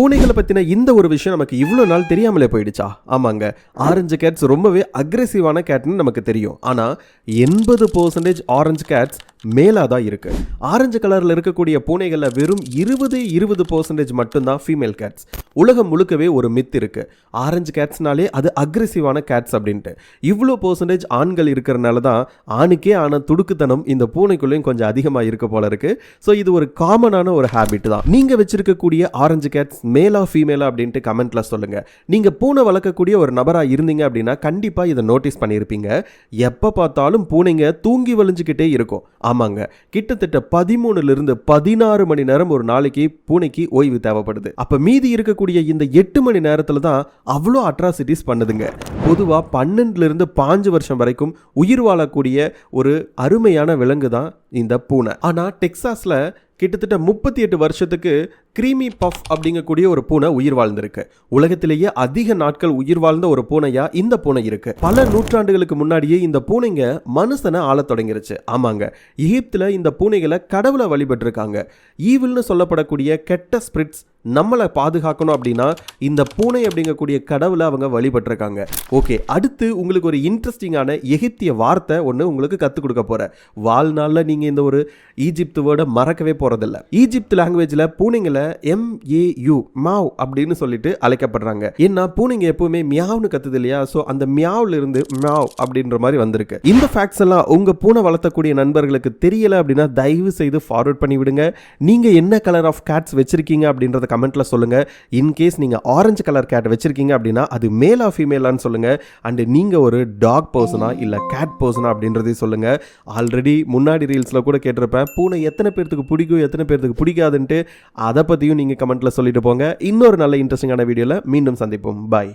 பூனைகளை பத்தின இந்த ஒரு விஷயம் நமக்கு இவ்வளவு நாள் தெரியாமலே போயிடுச்சா? ஆமாங்க, ஆரஞ்சு கேட்ஸ் ரொம்பவே அக்ரெசிவான கேட்னு நமக்கு தெரியும். ஆனா 80% ஆரஞ்சு கேட்ஸ் மேலா தான் இருக்கு. ஆரஞ்சு கலர்ல இருக்கக்கூடிய பூனைகள்ல வெறும் 20% மட்டும்தான் ஃபீமேல் கேட்ஸ். உலகம் முழுக்கவே ஒரு மித் இருக்கு, ஆரஞ்சு கேட்ஸ்னாலே அது அக்ரெசிவான கேட்ஸ் அப்படின்ட்டு. இவ்வளோ பெர்சன்டேஜ் ஆண்கள் இருக்கிறனால தான் ஆணுக்கே ஆன துடுக்குத்தனம் இந்த பூனைக்குள்ளேயும் கொஞ்சம் அதிகமாக இருக்க போல இருக்கு. ஸோ இது ஒரு காமனான ஒரு ஹேபிட் தான். நீங்க வச்சிருக்கக்கூடிய ஆரஞ்சு கேட்ஸ் மேலா ஃபீமேலா அப்படின்ட்டு கமெண்ட்ல சொல்லுங்க. நீங்க பூனை வளர்க்கக்கூடிய ஒரு நபரா இருந்தீங்க அப்படின்னா கண்டிப்பா இதை நோட்டீஸ் பண்ணியிருப்பீங்க. எப்ப பார்த்தாலும் பூனைங்க தூங்கி வலிஞ்சுக்கிட்டே இருக்கும். ஆமாங்க, கிட்டத்தட்ட 13 to 16 மணி நேரம் ஒரு நாளைக்கு பூனைக்கு ஓய்வு தேவைப்படுது. அப்ப மீதி இருக்கக்கூடிய இந்த 8 மணி நேரத்துல தான் அவ்வளோ அட்ராசிட்டிஸ் பண்ணுதுங்க. பொதுவா 12 to 5 வருஷம் வரைக்கும் உயிர் வாழக்கூடிய ஒரு அருமையான விலங்கு தான் இந்த பூனை. ஆனா டெக்சாஸ்ல கிட்டத்தட்ட 38 வருஷத்துக்கு கிரீமி பஃப் அப்படிங்கக்கூடிய ஒரு பூனை உயிர் வாழ்ந்திருக்கு. உலகத்திலேயே அதிக நாட்கள் உயிர் வாழ்ந்த ஒரு பூனையா இந்த பூனை இருக்கு. பல நூற்றாண்டுகளுக்கு முன்னாடியே இந்த பூனைங்க மனுஷனை ஆள தொடங்கிருச்சு. ஆமாங்க, எகிப்துல இந்த பூனைகளை கடவுளை வழிபட்டிருக்காங்க. ஈவில்னு சொல்லப்படக்கூடிய கெட்ட ஸ்பிரிட்ஸ் நம்மளை பாதுகாக்கணும் அப்படின்னா இந்த பூனை அப்படிங்கக்கூடிய கடவுளை அவங்க வழிபட்டிருக்காங்க. ஓகே, அடுத்து உங்களுக்கு ஒரு இன்ட்ரெஸ்டிங்கான எகிப்திய வார்த்தை ஒன்று உங்களுக்கு கற்றுக் கொடுக்க போறேன். வாழ்நாளில் நீங்க இந்த ஒரு ஈஜிப்து வேர்டை மறக்கவே போறதில்ல. ஈஜிப்து லாங்குவேஜ்ல பூனைங்களை MAU மாவ் அப்படின்னு சொல்லிட்டு அழைக்கப்படுறாங்க. ஏன்னா பூனைங்க எப்பவுமே மியாவ்னு கத்துது இல்லையா? ஸோ அந்த மியாவ்ல இருந்து மியாவ் அப்படின்ற மாதிரி வந்திருக்கு. இந்த ஃபேக்ட்ஸ் எல்லாம் உங்க பூனை வளர்த்தக்கூடிய நண்பர்களுக்கு தெரியல அப்படின்னா தயவு செய்து ஃபார்வர்ட் பண்ணி விடுங்க. நீங்க என்ன கலர் ஆஃப் கேட்ஸ் வச்சிருக்கீங்க அப்படின்றத கமெண்ட்ல சொல்லுங்க. இன்கேஸ் நீங்க ஆரஞ்சு கலர் கேட் வச்சிருக்கீங்க அப்படின்னா அது மேலா ஃபீமேலான்னு சொல்லுங்க. அண்ட் நீங்க ஒரு டாக் பர்சனா இல்ல கேட் பர்சனா அப்படின்றதையும் சொல்லுங்க. ஆல்ரெடி முன்னாடி ரீல்ஸ்ல கூட கேட்டிருப்பேன், பூனை எத்தனை பேருக்கு பிடிக்கும் எத்தனை பேருக்கு பிடிக்காதுன்ட்டு. அதை பத்தியும் நீங்க கமெண்ட்ல சொல்லிட்டு போங்க. இன்னொரு நல்ல இன்ட்ரெஸ்டிங்கான வீடியோல மீண்டும் சந்திப்போம். பாய்.